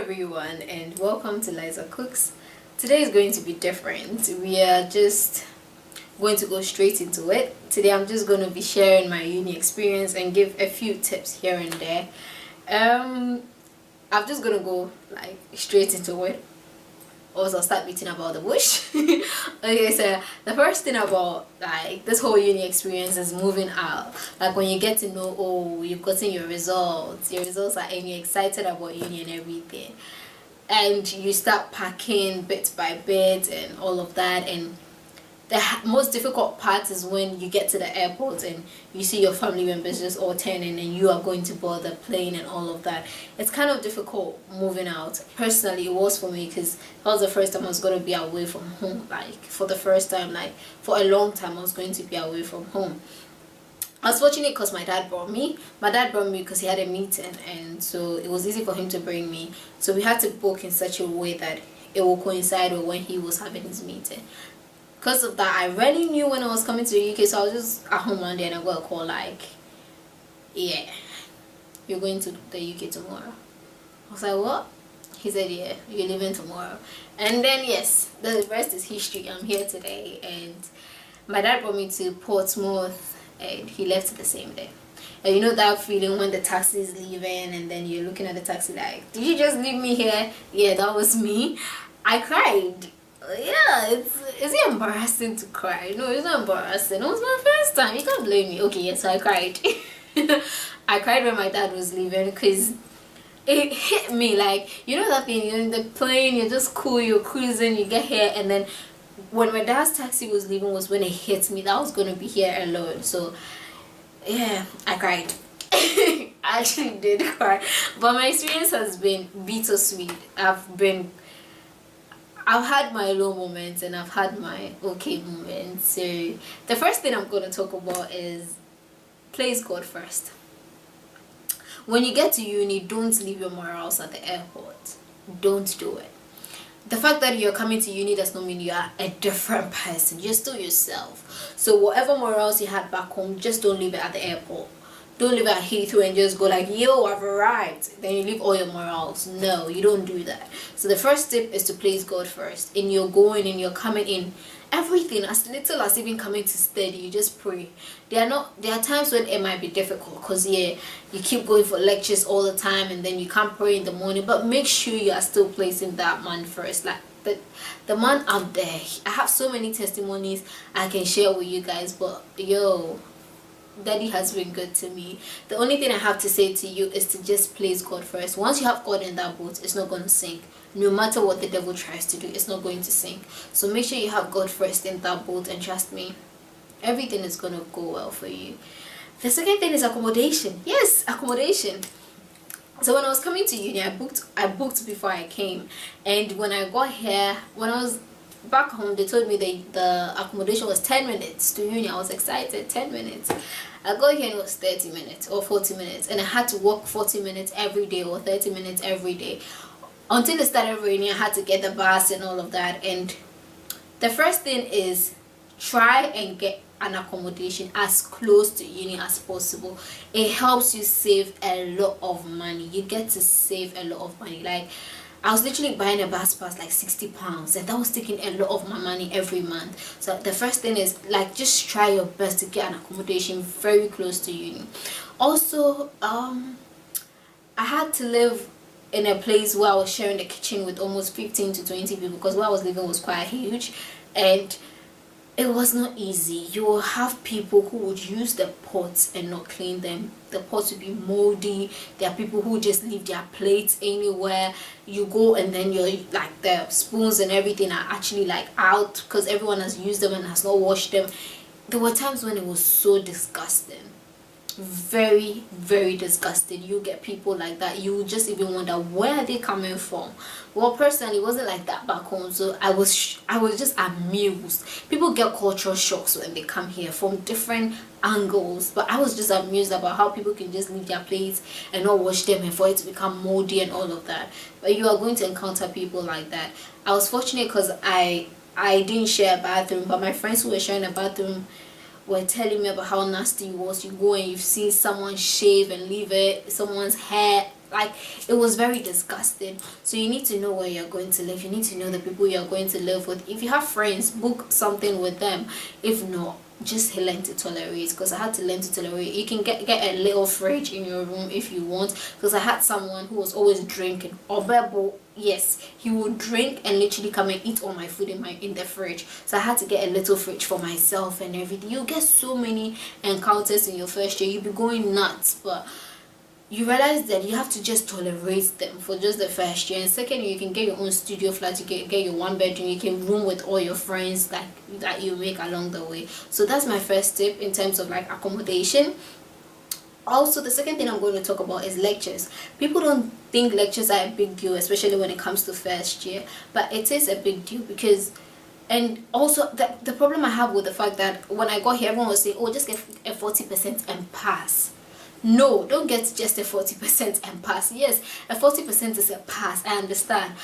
everyone and welcome to Lizakuks. Today is going to be different. We are just going to go straight into it. Today I'm just going to be sharing my uni experience and give a few tips here and there. I'm just going to go like straight into it. Also start beating about the bush. Okay, so the first thing about like this whole uni experience is moving out. Like when you get to know, oh, you've gotten your results are and you're excited about uni and everything, and you start packing bit by bit and all of that. And the most difficult part is when you get to the airport and you see your family members just all turning and you are going to board the plane and all of that. It's kind of difficult moving out. Personally, it was for me because that was the first time I was going to be away from home. Like for the first time, like for a long time, I was going to be away from home. I was fortunate because my dad brought me. My dad brought me because he had a meeting, and so it was easy for him to bring me. So we had to book in such a way that it will coincide with when he was having his meeting. Because of that, I already knew when I was coming to the UK, so I was just at home one day and I got a call like, yeah, you're going to the UK tomorrow. I was like, what? He said, yeah, you're leaving tomorrow. And then, yes, the rest is history. I'm here today, and my dad brought me to Portsmouth and he left the same day. And you know that feeling when the taxi is leaving and then you're looking at the taxi like, did you just leave me here? Yeah, that was me. I cried. Yeah, is it embarrassing to cry? No, it's not embarrassing. It was my first time. You can't blame me. Okay, yes, I cried. I cried when my dad was leaving because it hit me. Like, you know that thing, you're in the plane, you're just cool, you're cruising, you get here, and then when my dad's taxi was leaving was when it hit me that I was going to be here alone. So yeah, I cried. I actually did cry. But my experience has been bittersweet. I've had my low moments and I've had my okay moments. So the first thing I'm going to talk about is place God first. When you get to uni, don't leave your morals at the airport. Don't do it. The fact that you're coming to uni does not mean you are a different person. You're still yourself. So whatever morals you had back home, just don't leave it at the airport. Don't leave at Heathrow and just go like, yo, I've arrived. Then you leave all your morals. No, you don't do that. So the first tip is to place God first. In your going, in your coming in, everything, as little as even coming to study, you just pray. There are times when it might be difficult because yeah, you keep going for lectures all the time and then you can't pray in the morning. But make sure you are still placing that man first. Like the man out there, I have so many testimonies I can share with you guys, but yo, Daddy has been good to me. The only thing I have to say to you is to just place God first. Once you have God in that boat, it's not going to sink. No matter what the devil tries to do, it's not going to sink. So make sure you have God first in that boat, and trust me, everything is going to go well for you. The second thing is accommodation. Yes, accommodation. So when I was coming to uni, I booked before I came, and when I got here, when I was back home, they told me the accommodation was 10 minutes to uni. I was excited. 10 minutes. I got here and it was 30 minutes or 40 minutes, and I had to walk 40 minutes every day or 30 minutes every day until it started raining. I had to get the bus and all of that. And the first thing is try and get an accommodation as close to uni as possible. It helps you save a lot of money. You get to save a lot of money. Like, I was literally buying a bus pass like £60, and that was taking a lot of my money every month. So the first thing is like just try your best to get an accommodation very close to uni. Also, I had to live in a place where I was sharing the kitchen with almost 15 to 20 people because where I was living was quite huge, and it was not easy. You will have people who would use the pots and not clean them. The pots would be moldy. There are people who just leave their plates anywhere. You go and then you're like the spoons and everything are actually like out because everyone has used them and has not washed them. There were times when it was so disgusting. Very, very disgusting. You get people like that, you just even wonder where are they coming from. Well, personally, it wasn't like that back home, so I was just amused. People get cultural shocks when they come here from different angles, but I was just amused about how people can just leave their plates and not wash them and for it to become moldy and all of that. But you are going to encounter people like that. I was fortunate because I didn't share a bathroom, but my friends who were sharing a bathroom were telling me about how nasty it was. You go and you've seen someone shave and leave it, someone's hair Like, it was very disgusting. So you need to know where you're going to live. You need to know the people you're going to live with. If you have friends, book something with them. If not, just learn to tolerate, because I had to learn to tolerate. You can get a little fridge in your room if you want, because I had someone who was always drinking. Obebo, yes, he would drink and literally come and eat all my food in the fridge. So I had to get a little fridge for myself and everything. You get so many encounters in your first year, you'll be going nuts, but you realize that you have to just tolerate them for just the first year. And second year, you can get your own studio flat, you can get your one bedroom, you can room with all your friends that you make along the way. So that's my first tip in terms of like accommodation. Also, the second thing I'm going to talk about is lectures. People don't think lectures are a big deal, especially when it comes to first year, but it is a big deal, because and also the problem I have with the fact that when I got here, everyone was saying, oh, just get a 40% and pass. No, don't get just a 40% and pass. Yes, a 40% is a pass, I understand.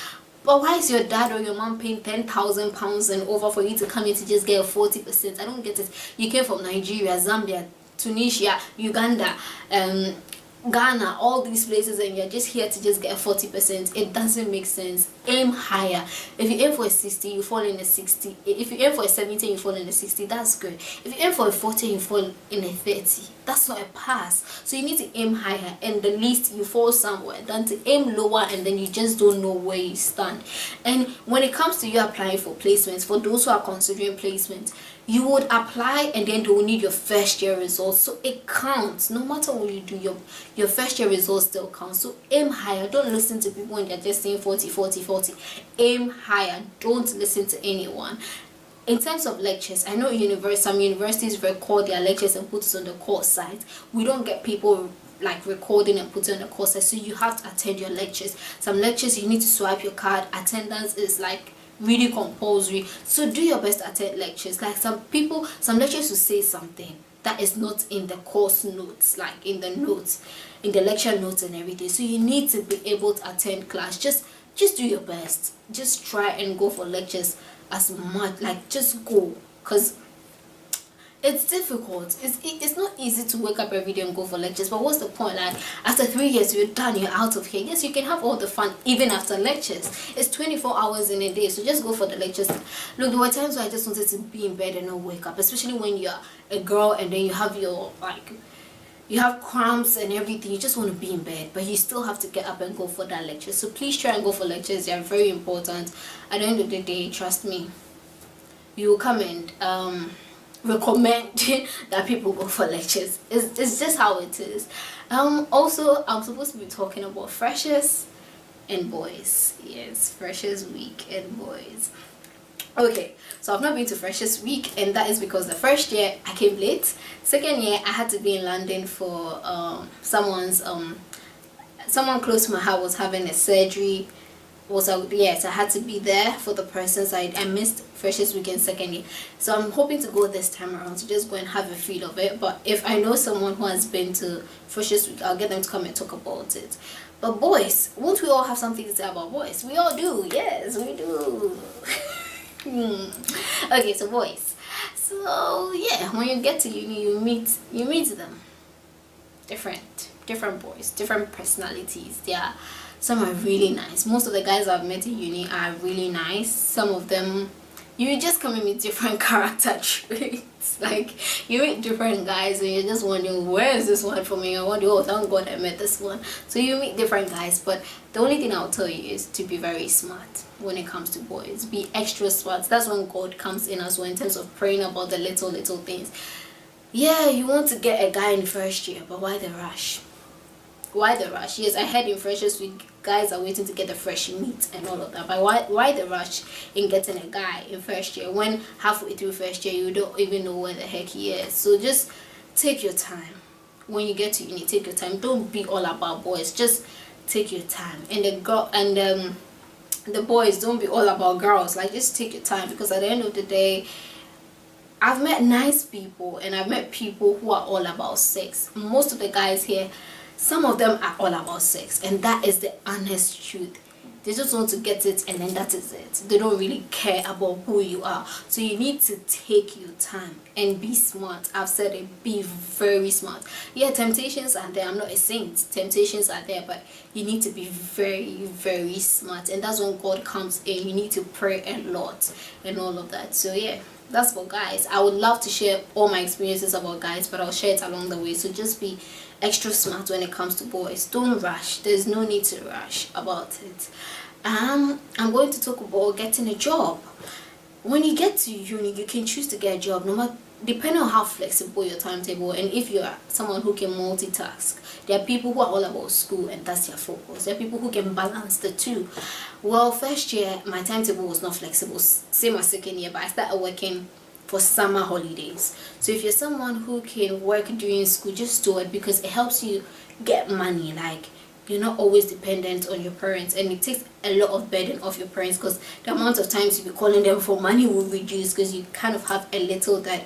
But why is your dad or your mom paying £10,000 and over for you to come in to just get a 40%? I don't get it. You came from Nigeria, Zambia, Tunisia, Uganda, Ghana, all these places, and you're just here to just get a 40%. It doesn't make sense. Aim higher. If you aim for a 60, you fall in a 60. If you aim for a 70, you fall in a 60. That's good. If you aim for a 40, you fall in a 30. That's not a pass. So you need to aim higher, and the least you fall somewhere than to aim lower and then you just don't know where you stand. And when it comes to you applying for placements, for those who are considering placements, you would apply and then they will need your first year results. So it counts. No matter what you do, your first year results still count. So aim higher. Don't listen to people when they're just saying 40, 40, 40. Aim higher. Don't listen to anyone. In terms of lectures, I know some universities record their lectures and put it on the course site. We don't get people like recording and putting on the course site, so you have to attend your lectures. Some lectures you need to swipe your card. Attendance is like really compulsory, so do your best to attend lectures. Like some lectures will say something that is not in the course notes, like in the notes, in the lecture notes and everything. So you need to be able to attend class. Just do your best. Just try and go for lectures as much, like just go, because it's difficult. It's not easy to wake up every day and go for lectures, but what's the point? Like after 3 years you're done, you're out of here. Yes, you can have all the fun even after lectures. It's 24 hours in a day, so just go for the lectures. Look, there were times where I just wanted to be in bed and not wake up, especially when you're a girl and then you have your you have cramps and everything. You just want to be in bed, but you still have to get up and go for that lecture. So please try and go for lectures. They are very important. At the end of the day, trust me, you will come and recommend that people go for lectures. It's just how it is. Also, I'm supposed to be talking about freshers and boys. Yes, freshers week and boys. Okay, so I've not been to freshers week, and that is because the first year I came late. Second year I had to be in London for someone close to my house was having a surgery. Yes, I had to be there for the person's. I missed freshers weekend second year, so I'm hoping to go this time around to just go and have a feel of it. But if I know someone who has been to freshers week, I'll get them to come and talk about it. But boys, won't we all have something to say about boys? We all do. Yes, we do. Okay, so boys. So yeah, when you get to uni, you meet them. Different boys, different personalities. Some are really nice. Most of the guys I've met in uni are really nice. Some of them, you just come in with different character traits. Like you meet different guys and you're just wondering, where is this one from? And you're wondering, oh, thank God I met this one. So you meet different guys, but the only thing I'll tell you is to be very smart when it comes to boys. Be extra smart. That's when God comes in as well, in terms of praying about the little things. Yeah, you want to get a guy in first year, but why the rush? Why the rush? Yes, I heard in freshers week guys are waiting to get the fresh meat and all of that, but why the rush in getting a guy in first year when halfway through first year you don't even know where the heck he is? So just take your time. When you get to uni, take your time. Don't be all about boys. Just take your time. And the boys, don't be all about girls. Like, just take your time, because at the end of the day, I've met nice people and I've met people who are all about sex. Most of the guys here, some of them are all about sex, and that is the honest truth. They just want to get it and then that is it. They don't really care about who you are. So you need to take your time and be smart. I've said it, be very smart. Yeah, temptations are there. I'm not a saint. Temptations are there, but you need to be very, very smart. And that's when God comes in. You need to pray a lot and all of that. So yeah, that's for guys. I would love to share all my experiences about guys, but I'll share it along the way. So just be extra smart when it comes to boys. Don't rush. There's no need to rush about it. I'm going to talk about getting a job. When you get to uni, you can choose to get a job, no matter, depending on how flexible your timetable, and if you are someone who can multitask. There are people who are all about school and that's their focus. There are people who can balance the two. Well, first year my timetable was not flexible, same as second year, but I started working for summer holidays. So if you're someone who can work during school, just do it, because it helps you get money. Like, you're not always dependent on your parents, and it takes a lot of burden off your parents, because the amount of times you be calling them for money will reduce, because you kind of have a little that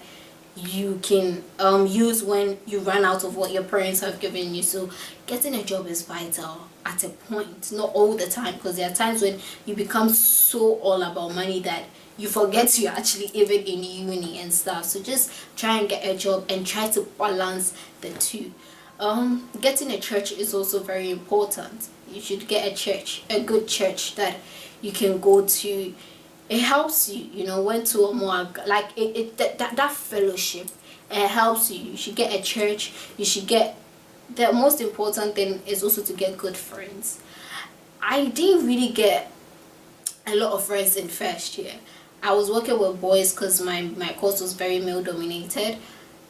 you can use when you run out of what your parents have given you. So getting a job is vital at a point, not all the time, because there are times when you become so all about money that you forget you're actually even in uni and stuff. So just try and get a job and try to balance the two. Getting a church is also very important. You should get a church, a good church that you can go to. It helps you, you know, when to a more like that fellowship. It helps you. You should get a church. You should get, the most important thing is also to get good friends. I didn't really get a lot of friends in first year. I was working with boys because my course was very male dominated.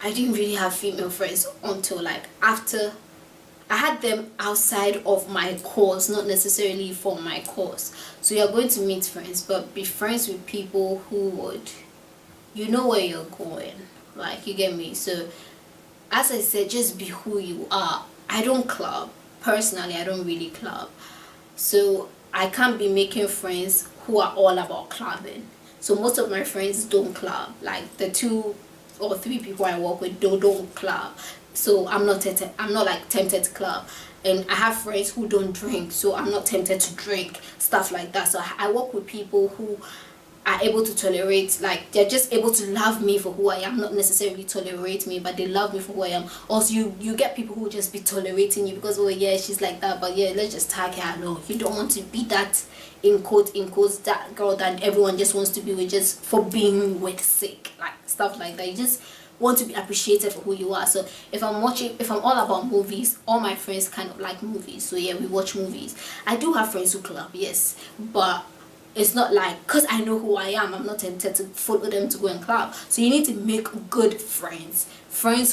I didn't really have female friends until like after. I had them outside of my course, not necessarily for my course. So you're going to meet friends, but be friends with people who would, you know where you're going. Like, you get me? So as I said, just be who you are. I don't club. Personally, I don't really club. So I can't be making friends who are all about clubbing. So most of my friends don't club. Like the 2 or 3 people I work with don't club. So I'm not like tempted to club. And I have friends who don't drink, so I'm not tempted to drink, stuff like that. So I work with people who are able to tolerate, like they're just able to love me for who I am, not necessarily tolerate me, but they love me for who I am. Also, you get people who just be tolerating you because, oh yeah, she's like that, but yeah, let's just tag her. No, you don't want to be that in quotes that girl that everyone just wants to be with just for being with sake, like stuff like that. You just want to be appreciated for who you are. So if I'm all about movies, all my friends kind of like movies, so yeah, we watch movies. I do have friends who club, yes, but it's not like, because I know who I am, I'm not tempted to follow them to go and club. So you need to make good friends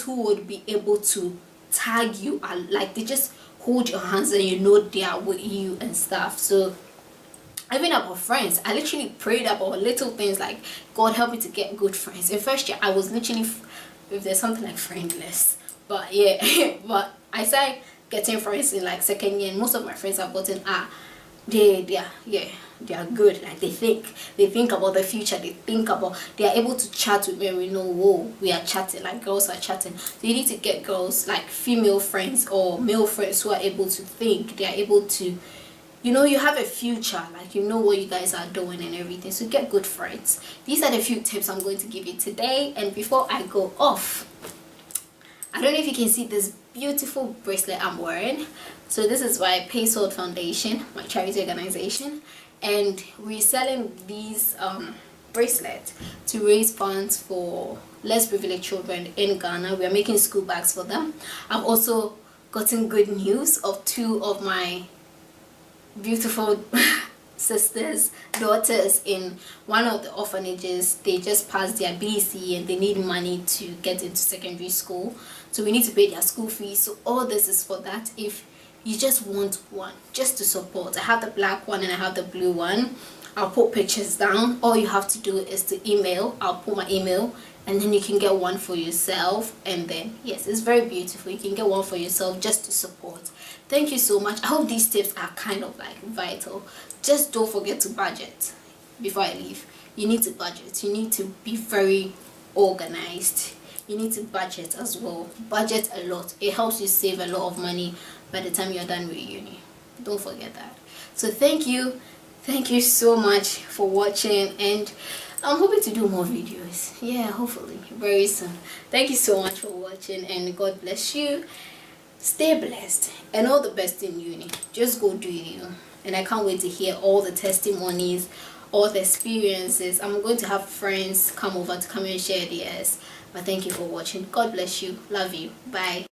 who would be able to tag you, and like they just hold your hands and you know they are with you and stuff. So even about friends, I literally prayed about little things like, God help me to get good friends. In first year, I was literally, if there's something like friendless, but yeah, but I started getting friends in like second year, and most of my friends I've gotten are, they are good. Like they think about the future, they are able to chat with me, and we know, whoa, we are chatting, like girls are chatting. So you need to get girls, like female friends or male friends, who are able to think, they are able to, you know, you have a future, like you know what you guys are doing and everything. So get good friends. These are the few tips I'm going to give you today. And before I go off, I don't know if you can see this beautiful bracelet I'm wearing. So this is by Paysold Foundation, my charity organization, and we're selling these bracelets to raise funds for less privileged children in Ghana. We are making school bags for them. I've also gotten good news of 2 of my beautiful sisters, daughters in one of the orphanages. They just passed their BC and they need money to get into secondary school, so we need to pay their school fees. So all this is for that. If you just want one just to support, I have the black one and I have the blue one. I'll put pictures down. All you have to do is to email. I'll put my email, and then you can get one for yourself. And then yes, it's very beautiful. You can get one for yourself just to support. Thank you so much. I hope these tips are kind of like vital. Just don't forget to budget before I leave. You need to budget. You need to be very organized. You need to budget as well. Budget a lot. It helps you save a lot of money by the time you're done with uni. Don't forget that. So thank you so much for watching, and I'm hoping to do more videos, yeah, hopefully very soon. Thank you so much for watching, and God bless you. Stay blessed and all the best in uni. Just go do you, and I can't wait to hear all the testimonies, all the experiences. I'm going to have friends come over to come and share theirs. But thank you for watching. God bless you. Love you. Bye.